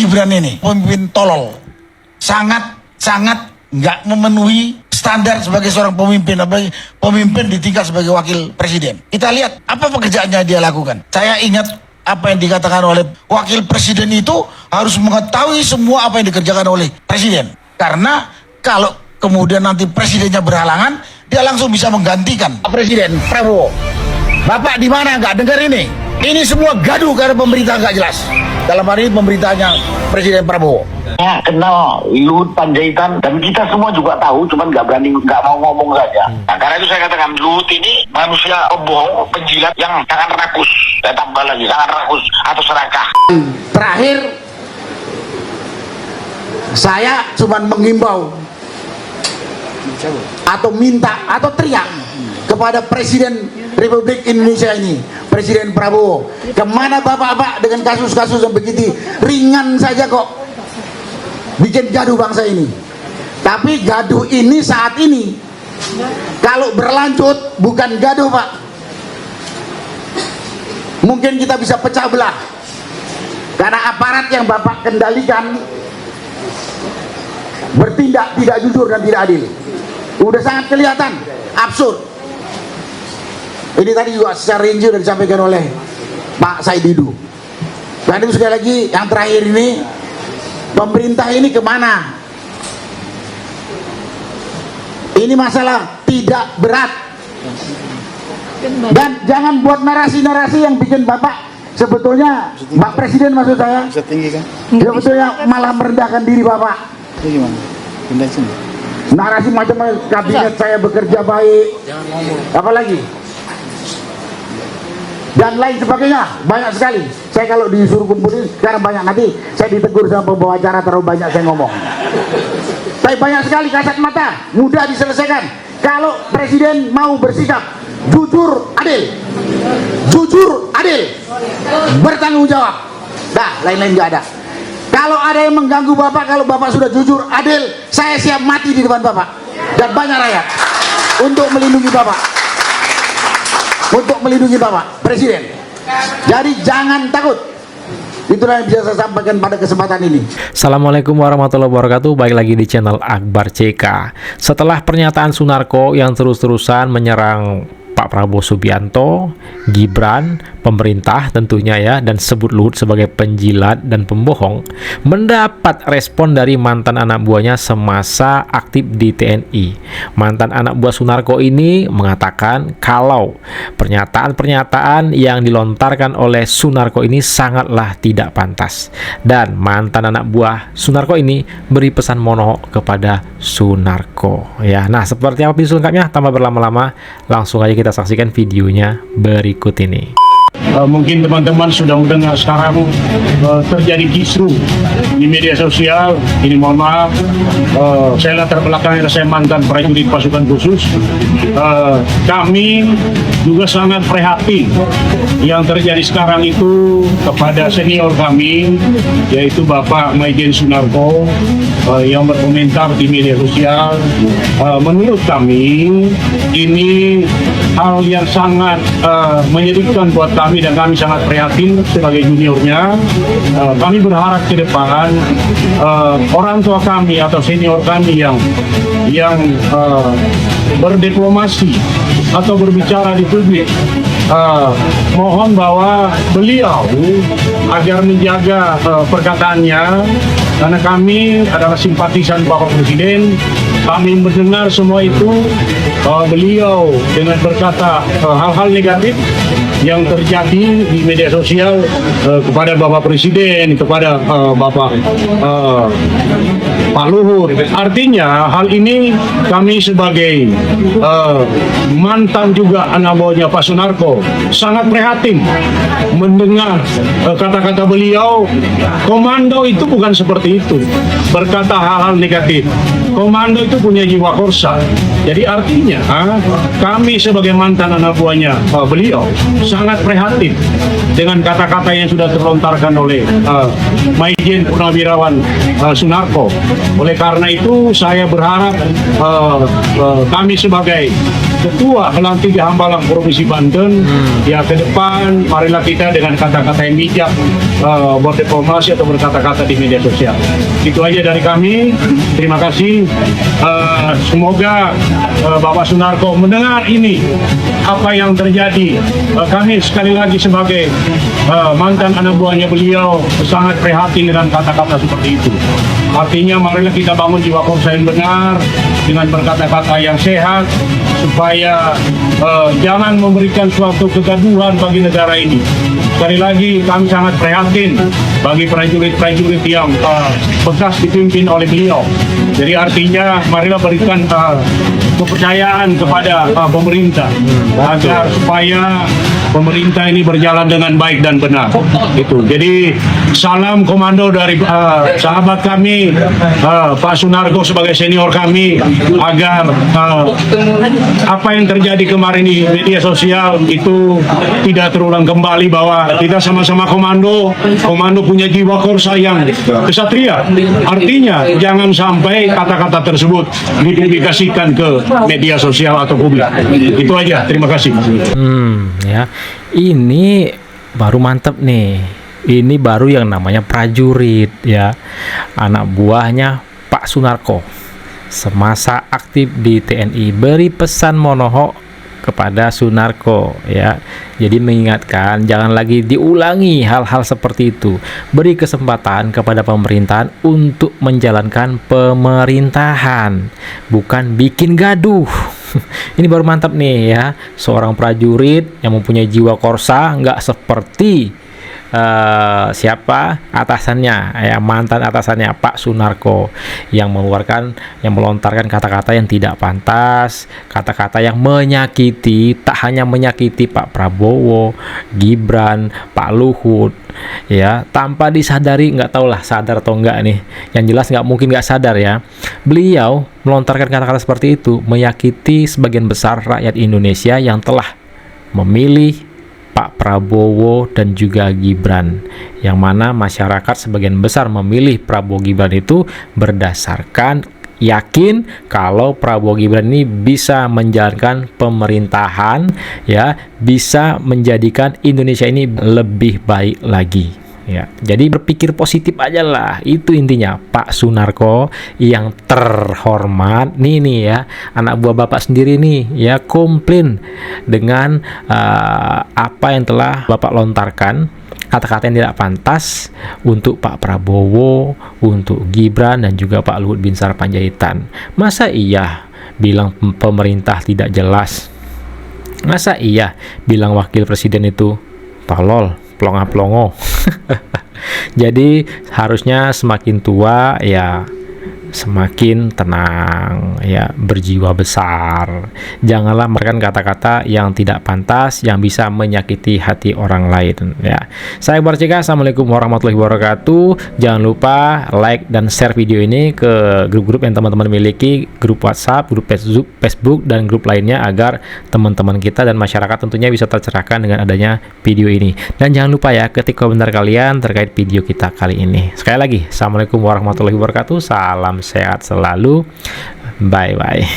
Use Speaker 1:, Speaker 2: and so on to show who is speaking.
Speaker 1: Gibran ini pemimpin tolol, sangat nggak memenuhi standar sebagai seorang pemimpin, apalagi pemimpin di tingkat sebagai wakil presiden. Kita lihat apa pekerjaannya dia lakukan. Saya ingat apa yang dikatakan oleh wakil presiden itu harus mengetahui semua apa yang dikerjakan oleh presiden. Karena kalau kemudian nanti presidennya berhalangan, dia langsung bisa menggantikan Presiden Prabowo. Bapak di mana nggak dengar ini? Ini semua gaduh karena pemerintah nggak jelas. Dalam hari ini pemerintahnya Presiden Prabowo.
Speaker 2: Ya, kenal Luhut Panjaitan dan kita semua juga tahu, cuman nggak mau ngomong saja. Nah, karena itu saya katakan Luhut ini manusia pembohong, penjilat yang sangat rakus. Saya tambah lagi, sangat rakus atau serakah.
Speaker 3: Terakhir, saya cuma mengimbau atau minta atau teriak kepada Presiden Republik Indonesia ini, Presiden Prabowo, kemana bapak-bapak dengan kasus-kasus yang begitu ringan saja kok bikin gaduh bangsa ini. Tapi gaduh ini saat ini kalau berlanjut bukan gaduh Pak, mungkin kita bisa pecah belah karena aparat yang bapak kendalikan bertindak tidak jujur dan tidak adil. Udah sangat kelihatan absurd. Ini tadi juga secara rinci sudah disampaikan oleh Pak Said Didu. Dan itu sekali lagi yang terakhir ini, pemerintah ini kemana? Ini masalah tidak berat. Dan jangan buat narasi-narasi yang bikin Bapak sebetulnya, Pak Presiden maksud saya, sebetulnya malah merendahkan diri Bapak.
Speaker 4: Itu gimana? Pindah sini.
Speaker 3: Narasi macam kabinet saya bekerja baik, apalagi dan lain sebagainya, banyak sekali. Saya kalau disuruh kumpulin sekarang banyak, nanti saya ditegur sama pembawa acara terlalu banyak saya ngomong. Tapi banyak sekali kasat mata, mudah diselesaikan kalau presiden mau bersikap jujur adil, bertanggung jawab. Dah, lain-lain nggak ada. Kalau ada yang mengganggu Bapak, kalau Bapak sudah jujur adil, saya siap mati di depan Bapak dan banyak rakyat untuk melindungi Bapak. Untuk melindungi Bapak Presiden. Jadi jangan takut. Itulah yang bisa saya sampaikan pada kesempatan ini.
Speaker 5: Assalamualaikum warahmatullahi wabarakatuh. Baik lagi di channel Akbar CK. Setelah pernyataan Sunarko yang terus-terusan menyerang Pak Prabowo Subianto, Gibran, pemerintah tentunya ya, dan sebut Luhut sebagai penjilat dan pembohong, mendapat respon dari mantan anak buahnya semasa aktif di TNI. Mantan anak buah Sunarko ini mengatakan kalau pernyataan-pernyataan yang dilontarkan oleh Sunarko ini sangatlah tidak pantas. Dan mantan anak buah Sunarko ini beri pesan mono kepada Sunarko. Ya, nah seperti apa video lengkapnya? Tanpa berlama-lama, langsung aja kita saksikan videonya berikut ini.
Speaker 6: Mungkin teman-teman sudah mendengar sekarang terjadi kisru di media sosial. Ini mohon maaf, saya latar belakangnya saya mantan prajurit pasukan khusus. Kami juga sangat prihatin yang terjadi sekarang itu kepada senior kami, yaitu Bapak Maijen Sunarko, yang berkomentar di media sosial. Menurut kami ini hal yang sangat menyedihkan buat kami dan kami sangat prihatin sebagai juniornya. Kami berharap ke depan orang tua kami atau senior kami yang berdiplomasi atau berbicara di publik, mohon bahwa beliau agar menjaga perkataannya, karena kami adalah simpatisan Bapak Presiden. Kami mendengar semua itu, beliau dengan berkata hal-hal negatif yang terjadi di media sosial kepada Bapak Presiden, kepada Bapak Pak Luhut. Artinya hal ini kami sebagai mantan juga anak buahnya Pak Sunarko sangat prihatin mendengar kata-kata beliau. Komando itu bukan seperti itu, berkata hal-hal negatif. Komando itu punya jiwa korsa. Jadi artinya kami sebagai mantan anak buahnya beliau sangat prihatin dengan kata-kata yang sudah terlontarkan oleh Maijen Purnawirawan Sunarko. Oleh karena itu saya berharap kami sebagai Ketua Pelantik Hambalang Provinsi Banten ya ke depan marilah kita dengan kata-kata yang bijak berdiplomasi atau berkata-kata di media sosial. Itu aja dari kami. Terima kasih. Semoga Bapak Sunarko mendengar ini apa yang terjadi. Kami sekali lagi sebagai mantan anak buahnya beliau sangat prihatin dengan kata-kata seperti itu. Artinya marilah kita bangun jiwa korsa yang benar dengan berkata-kata yang sehat supaya jangan memberikan suatu kegaduhan bagi negara ini. Sekali lagi kami sangat prihatin bagi prajurit-prajurit yang bekas dipimpin oleh beliau. Jadi artinya marilah berikan kepercayaan kepada pemerintah agar supaya pemerintah ini berjalan dengan baik dan benar. Itu. Jadi salam komando dari sahabat kami Pak Sunarko sebagai senior kami agar apa yang terjadi kemarin di media sosial itu tidak terulang kembali, bahwa kita sama-sama komando punya jiwa korsa yang kesatria. Artinya jangan sampai kata-kata tersebut dipublikasikan ke media sosial atau publik. Itu aja. Terima kasih.
Speaker 5: Ya, ini baru mantep nih. Ini baru yang namanya prajurit ya, anak buahnya Pak Sunarko semasa aktif di TNI beri pesan monohok kepada Sunarko ya. Jadi mengingatkan jangan lagi diulangi hal-hal seperti itu. Beri kesempatan kepada pemerintahan untuk menjalankan pemerintahan, bukan bikin gaduh. Ini baru mantap nih ya, seorang prajurit yang mempunyai jiwa korsa, nggak seperti siapa atasannya ya, mantan atasannya Pak Sunarko yang melontarkan kata-kata yang tidak pantas, kata-kata yang menyakiti, tak hanya menyakiti Pak Prabowo, Gibran, Pak Luhut ya, tanpa disadari. Nggak tahulah sadar atau enggak nih, yang jelas nggak mungkin nggak sadar ya. Beliau melontarkan kata-kata seperti itu menyakiti sebagian besar rakyat Indonesia yang telah memilih Pak Prabowo dan juga Gibran, yang mana masyarakat sebagian besar memilih Prabowo Gibran itu berdasarkan yakin kalau Prabowo Gibran ini bisa menjalankan pemerintahan ya, bisa menjadikan Indonesia ini lebih baik lagi ya. Jadi berpikir positif aja lah, itu intinya. Pak Sunarko yang terhormat nih ya, anak buah Bapak sendiri nih ya, komplain dengan apa yang telah Bapak lontarkan, kata-kata yang tidak pantas untuk Pak Prabowo, untuk Gibran dan juga Pak Luhut Binsar Panjaitan. Masa iya bilang pemerintah tidak jelas? Masa iya bilang wakil presiden itu tolol, plonga-plongo? Jadi harusnya semakin tua ya semakin tenang ya, berjiwa besar. Janganlah memberikan kata-kata yang tidak pantas yang bisa menyakiti hati orang lain ya. Saya Akbar CK, assalamualaikum warahmatullahi wabarakatuh. Jangan lupa like dan share video ini ke grup-grup yang teman-teman miliki, grup WhatsApp, grup Facebook dan grup lainnya, agar teman-teman kita dan masyarakat tentunya bisa tercerahkan dengan adanya video ini. Dan jangan lupa ya, ketik komentar kalian terkait video kita kali ini. Sekali lagi, assalamualaikum warahmatullahi wabarakatuh. Salam sehat selalu. Bye bye.